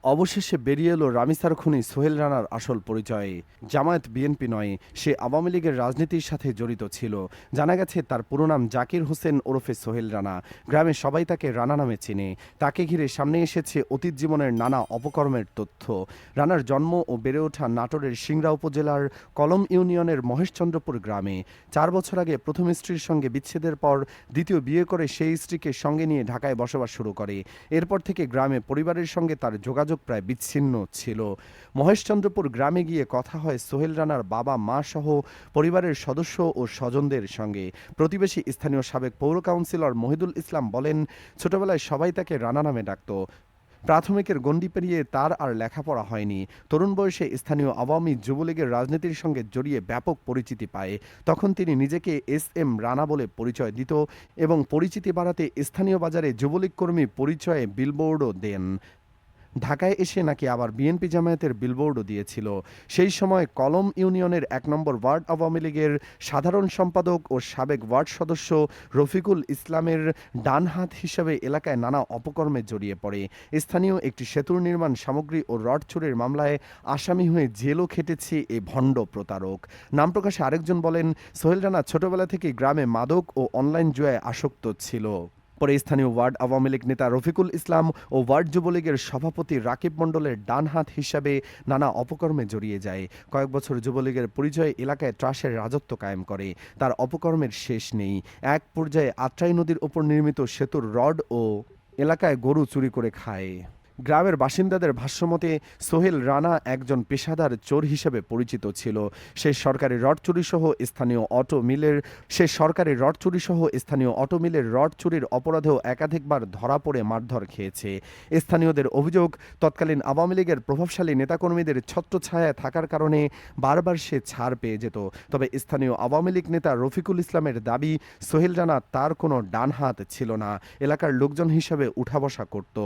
অবশেষে বেরিয়ে এলো রামিসার খুনি সোহেল রানার আসল পরিচয়। জামায়াত বিএনপি নয়, সে আওয়ামী লীগের রাজনীতির সাথে জড়িত ছিল। জানা গেছে তার পুরো নাম জাকির হোসেন ওরফে সোহেল রানা। গ্রামে সবাই তাকে রানা নামে চেনে। তাকে ঘিরে সামনে এসেছে অতীত জীবনের নানা অপকর্মের তথ্য। রানার জন্ম ও বেড়ে ওঠা নাটোরের সিংড়া উপজেলার কলম ইউনিয়নের মহেশচন্দ্রপুর গ্রামে। 4 বছর আগে প্রথম স্ত্রীর সঙ্গে বিচ্ছেদের পর দ্বিতীয় বিয়ে করে সেই স্ত্রীকে সঙ্গে নিয়ে ঢাকায় বসবাস শুরু করে। এরপর থেকে গ্রামে পরিবারের সঙ্গে তার যোগাযোগ প্রায় বিচ্ছিন্ন ছিল। মহেশচন্দ্রপুর গ্রামে গিয়ে কথা হয় সোহেল রানার বাবা মা সহ পরিবারের সদস্য ও স্বজনদের সঙ্গে। প্রতিবেশী স্থানীয় সাবেক পৌর কাউন্সিলর মহিদুল ইসলাম বলেন, ছোটবেলায় সবাই তাকে রানা নামে ডাকত। প্রাথমিকের গণ্ডি পেরিয়ে তার আর লেখাপড়া হয়নি। তরুণ বয়সে স্থানীয় আওয়ামী যুবলীগের রাজনীতির সঙ্গে জড়িয়ে ব্যাপক পরিচিতি পায়। তখন তিনি নিজেকে এস রানা বলে পরিচয় দিত এবং পরিচিতি বাড়াতে স্থানীয় বাজারে যুবলীগ কর্মী পরিচয়ে বিলবোর্ডও দেন। ঢাকায় এসে নাকি আবার বিএনপি জামায়াতের বিলবোর্ডও দিয়েছিল। সেই সময় কলম ইউনিয়নের ১ নম্বর ওয়ার্ড আওয়ামী লীগের সাধারণ সম্পাদক ও সাবেক ওয়ার্ড সদস্য রফিকুল ইসলামের ডান হাত হিসেবে এলাকায় নানা অপকর্মে জড়িয়ে পড়ে। স্থানীয় একটি সেতুর নির্মাণ সামগ্রী ও রড চুরির মামলায় আসামি হয়ে জেলও খেটেছে এই ভণ্ড প্রতারক। নাম প্রকাশে আরেকজন বলেন, সোহেল রানা ছোটবেলা থেকেই গ্রামে মাদক ও অনলাইন জুয়ায় আসক্ত ছিল। পরে স্থানীয় ওয়ার্ড আওয়ামী লীগ নেতা রফিকুল ইসলাম ও ওয়ার্ড যুবলীগের সভাপতি রাকিব মণ্ডলের ডান হাত হিসাবে নানা অপকর্মে জড়িয়ে যায়। কয়েক বছর যুবলীগের পরিচয়ে এলাকায় ত্রাসের রাজত্ব কায়েম করে। তার অপকর্মের শেষ নেই। এক পর্যায়ে আত্রাই নদীর ওপর নির্মিত সেতুর রড ও এলাকায় গরু চুরি করে খায়। গ্রামের বাসিন্দাদের ভাষ্যমতে সোহেল রানা একজন পেশাদার চোর হিসেবে পরিচিত ছিল। সে সরকারি রড চুরিসহ স্থানীয় অটো মিলের রড চুরির অপরাধেও একাধিকবার ধরা পড়ে মারধর খেয়েছে। স্থানীয়দের অভিযোগ, তৎকালীন আওয়ামী লীগের প্রভাবশালী নেতাকর্মীদের ছত্রছায়ায় থাকার কারণে বারবার সে ছাড় পেয়ে যেত। তবে স্থানীয় আওয়ামী লীগ নেতা রফিকুল ইসলামের দাবি, সোহেল রানা তার কোনো ডান হাত ছিল না, এলাকার লোকজন হিসাবে উঠা বসা করত।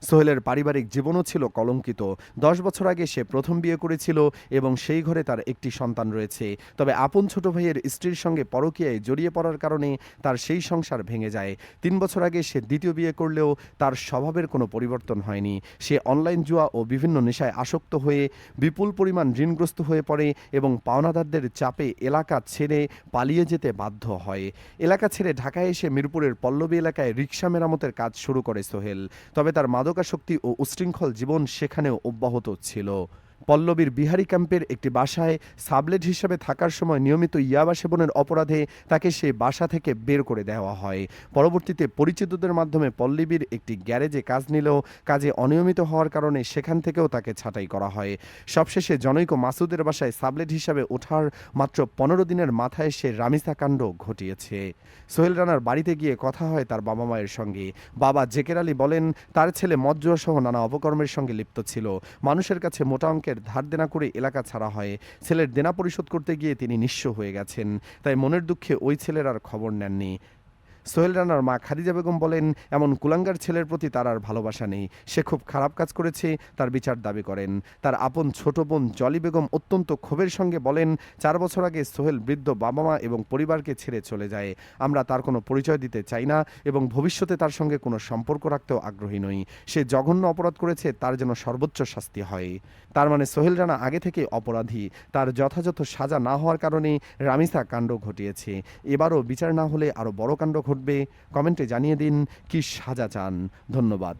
সোহেলের পারিবারিক জীবনও ছিল কলঙ্কিত। 10 বছর আগে সে প্রথম বিয়ে করেছিল এবং সেই ঘরে তার একটি সন্তান রয়েছে। তবে আপন ছোট ভাইয়ের স্ত্রীর সঙ্গে পরকীয়ায় জড়িয়ে পড়ার কারণে তার সেই সংসার ভেঙে যায়। 3 বছর আগে সে দ্বিতীয় বিয়ে করলেও তার স্বভাবের কোনো পরিবর্তন হয়নি। সে অনলাইন জুয়া ও বিভিন্ন নেশায় আসক্ত হয়ে বিপুল পরিমাণ ঋণগ্রস্ত হয়ে পড়ে এবং পাওনাদারদের চাপে এলাকা ছেড়ে পালিয়ে যেতে বাধ্য হয়। এলাকা ছেড়ে ঢাকায় এসে মিরপুরের পল্লবী এলাকায় রিকশা মেরামতের কাজ শুরু করে সোহেল। তবে তার মাদকাসক্তি ও উচ্ছৃঙ্খল জীবন সেখানেও অব্যাহত ছিল। পল্লবীর বিহারি ক্যাম্পের একটি বাসায় সাবলেট হিসেবে থাকার সময় নিয়মিত ইয়াবা সেবনের অপরাধে তাকে সেই বাসা থেকে বের করে দেওয়া হয়। পরবর্তীতে পরিচিতদের মাধ্যমে পল্লবীর একটি গ্যারেজে কাজ নিলেও কাজে অনিয়মিত হওয়ার কারণে সেখান থেকেও তাকে ছাঁটাই করা হয়। সবশেষে জনৈক মাসুদের বাসায় সাবলেট হিসাবে ওঠার মাত্র 15 দিনের মাথায় সে রামিসা কাণ্ড ঘটিয়েছে। সোহেল রানার বাড়িতে গিয়ে কথা হয় তার বাবা মায়ের সঙ্গে। বাবা জেকের আলী বলেন, তার ছেলে মদ জুয়া সহ নানা অপকর্মের সঙ্গে লিপ্ত ছিল। মানুষের কাছে মোটা অঙ্কের ধার দেনা করে এলাকা ছাড়া হয়। ছেলের দেনা পরিশোধ করতে গিয়ে তিনি নিঃস্ব হয়ে গেছেন। তাই মনের দুঃখে ওই ছেলের আর খবর নেননি। সোহেল রানার মা খাদিজা বেগম বলেন, এমন কুলাঙ্গার ছেলের প্রতি তার আর ভালোবাসা নেই। সে খুব খারাপ কাজ করেছে, তার বিচার দাবি করেন। তার আপন ছোট বোন জলি বেগম অত্যন্ত ক্ষোভের সঙ্গে বলেন, 4 বছর আগে সোহেল বৃদ্ধ বাবা মা এবং পরিবারকে ছেড়ে চলে যায়। আমরা তার কোনো পরিচয় দিতে চাই না এবং ভবিষ্যতে তার সঙ্গে কোনো সম্পর্ক রাখতেও আগ্রহী নই। সে জঘন্য অপরাধ করেছে, তার যেন সর্বোচ্চ শাস্তি হয়। তার মানে সোহেল রানা আগে থেকে অপরাধী। তার যথাযথ সাজা না হওয়ার কারণে রামিসা কাণ্ড ঘটিয়েছে। এবারও বিচার না হলে আরও বড় কাণ্ড ঘটবে। কমেন্টে জানিয়ে দিন কি সাজা চান। ধন্যবাদ।